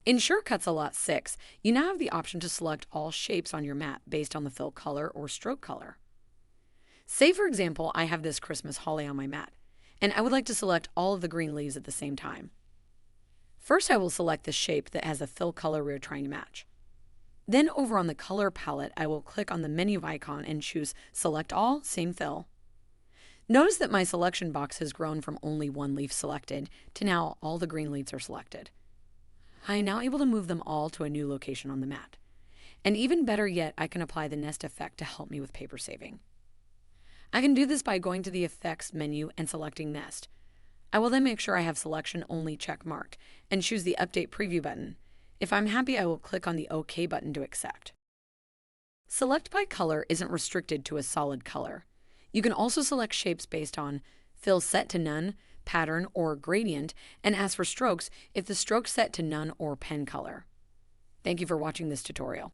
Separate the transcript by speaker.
Speaker 1: In Shortcuts a Lot 6, you now have the option to select all shapes on your mat based on the fill color or stroke color. Say, for example, I have this Christmas holly on my mat, and I would like to select all of the green leaves at the same time. First, I will select the shape that has a fill color we are trying to match. Then over on the color palette, I will click on the menu icon and choose Select All, Same Fill. Notice that my selection box has grown from only one leaf selected to now all the green leaves are selected. I am now able to move them all to a new location on the mat. And even better yet, I can apply the nest effect to help me with paper saving. I can do this by going to the Effects menu and selecting Nest. I will then make sure I have Selection Only check marked and choose the Update Preview button. If I'm happy, I will click on the OK button to accept. Select by color isn't restricted to a solid color. You can also select shapes based on Fill Set to None, Pattern, or Gradient, and ask for strokes if the stroke's set to none or pen color. Thank you for watching this tutorial.